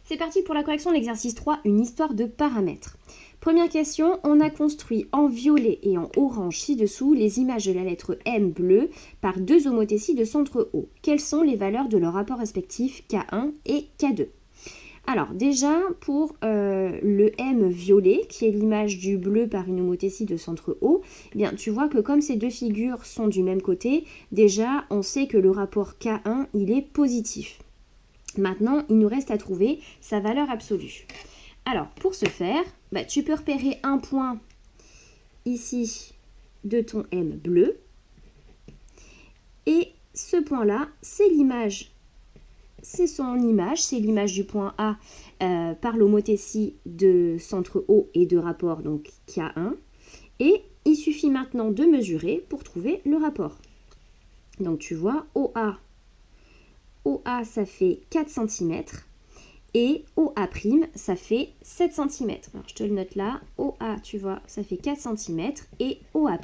C'est parti pour la correction de l'exercice 3, une histoire de paramètres. Première question, on a construit en violet et en orange ci-dessous les images de la lettre M bleue par deux homothéties de centre O. Quelles sont les valeurs de leurs rapports respectifs K1 et K2? Alors déjà, pour le M violet, qui est l'image du bleu par une homothétie de centre O, eh bien, tu vois que comme ces deux figures sont du même côté, déjà on sait que le rapport K1 il est positif. Maintenant, il nous reste à trouver sa valeur absolue. Alors, pour ce faire, tu peux repérer un point ici de ton M bleu. Et ce point-là, c'est l'image. C'est son image, c'est l'image du point A par l'homothétie de centre O et de rapport donc K1. Et il suffit maintenant de mesurer pour trouver le rapport. Donc tu vois, OA ça fait 4 cm et OA', ça fait 7 cm. Alors je te le note là, OA, tu vois, ça fait 4 cm et OA',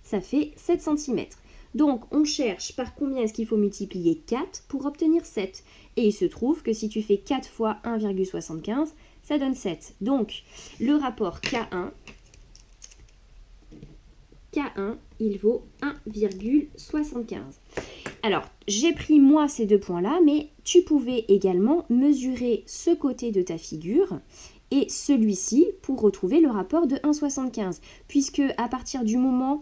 ça fait 7 cm. Donc on cherche par combien est-ce qu'il faut multiplier 4 pour obtenir 7. Et il se trouve que si tu fais 4 fois 1,75, ça donne 7. Donc le rapport K1, il vaut 1,75. Alors, j'ai pris moi ces deux points-là, mais tu pouvais également mesurer ce côté de ta figure et celui-ci pour retrouver le rapport de 1,75. Puisque à partir du moment,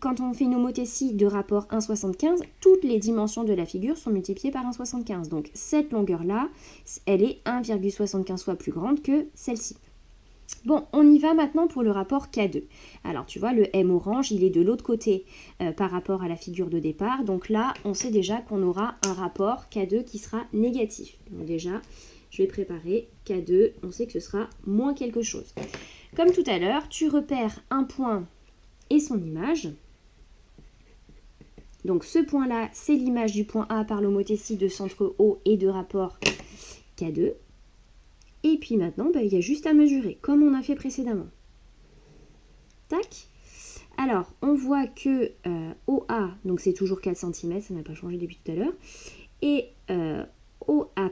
quand on fait une homothétie de rapport 1,75, toutes les dimensions de la figure sont multipliées par 1,75. Donc cette longueur-là, elle est 1,75 fois plus grande que celle-ci. Bon, on y va maintenant pour le rapport K2. Alors, tu vois, le M orange, il est de l'autre côté par rapport à la figure de départ. Donc là, on sait déjà qu'on aura un rapport K2 qui sera négatif. Donc déjà, je vais préparer K2. On sait que ce sera moins quelque chose. Comme tout à l'heure, tu repères un point et son image. Donc ce point-là, c'est l'image du point A par l'homothétie de centre O et de rapport K2. Et puis maintenant, il y a juste à mesurer, comme on a fait précédemment. Tac. Alors, on voit que OA, donc c'est toujours 4 cm, ça n'a pas changé depuis tout à l'heure. Et OA',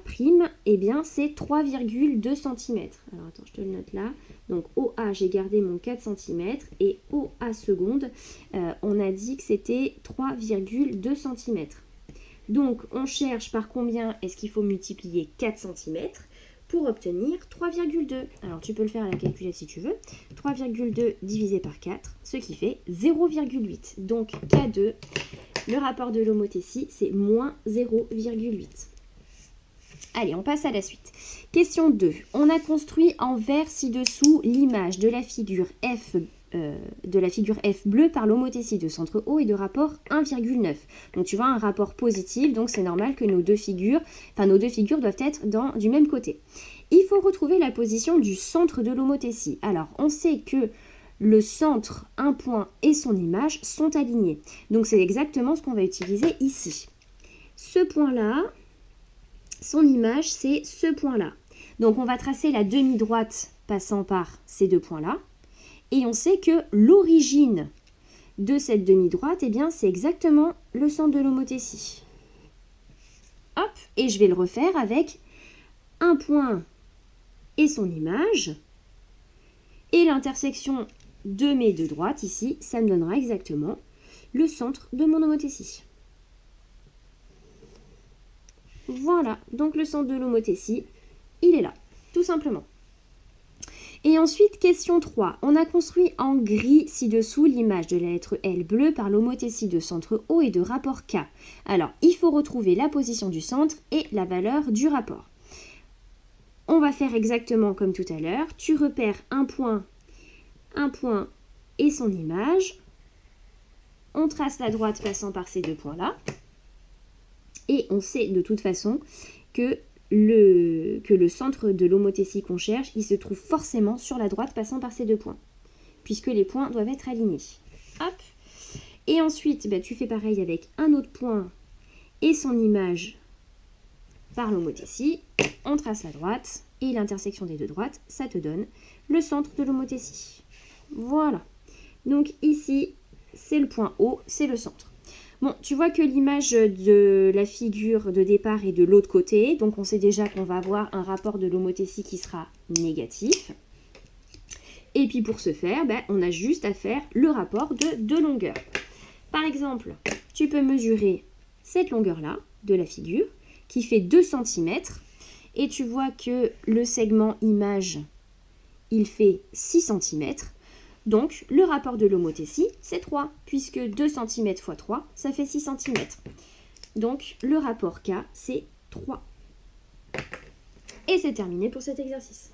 eh bien, c'est 3,2 cm. Alors, attends, je te le note là. Donc, OA, j'ai gardé mon 4 cm. Et OA seconde, on a dit que c'était 3,2 cm. Donc, on cherche par combien est-ce qu'il faut multiplier 4 cm pour obtenir 3,2. Alors, tu peux le faire à la calculette si tu veux. 3,2 divisé par 4, ce qui fait 0,8. Donc, K2, le rapport de l'homothétie, c'est moins 0,8. Allez, on passe à la suite. Question 2. On a construit en vert ci-dessous l'image de la figure F bleue par l'homothétie de centre O et de rapport 1,9. Donc tu vois un rapport positif, donc c'est normal que nos deux figures doivent être du même côté. Il faut retrouver la position du centre de l'homothétie. Alors on sait que le centre, un point et son image sont alignés. Donc c'est exactement ce qu'on va utiliser ici. Ce point-là, son image, c'est ce point-là. Donc on va tracer la demi-droite passant par ces deux points-là. Et on sait que l'origine de cette demi-droite, eh bien, c'est exactement le centre de l'homothétie. Hop, et je vais le refaire avec un point et son image. Et l'intersection de mes deux droites, ici, ça me donnera exactement le centre de mon homothétie. Voilà, donc le centre de l'homothétie, il est là, tout simplement. Et ensuite, question 3. On a construit en gris ci-dessous l'image de la lettre L bleue par l'homothétie de centre O et de rapport K. Alors, il faut retrouver la position du centre et la valeur du rapport. On va faire exactement comme tout à l'heure. Tu repères un point et son image. On trace la droite passant par ces deux points-là. Et on sait de toute façon que le centre de l'homothétie qu'on cherche, il se trouve forcément sur la droite passant par ces deux points, puisque les points doivent être alignés. Hop. Et ensuite, tu fais pareil avec un autre point et son image par l'homothétie. On trace la droite et l'intersection des deux droites, ça te donne le centre de l'homothétie. Voilà. Donc ici, c'est le point O, c'est le centre. Bon, tu vois que l'image de la figure de départ est de l'autre côté, donc on sait déjà qu'on va avoir un rapport de l'homothétie qui sera négatif. Et puis pour ce faire, on a juste à faire le rapport de deux longueurs. Par exemple, tu peux mesurer cette longueur-là de la figure qui fait 2 cm et tu vois que le segment image, il fait 6 cm. Donc le rapport de l'homothétie, c'est 3, puisque 2 cm x 3, ça fait 6 cm. Donc le rapport K, c'est 3. Et c'est terminé pour cet exercice.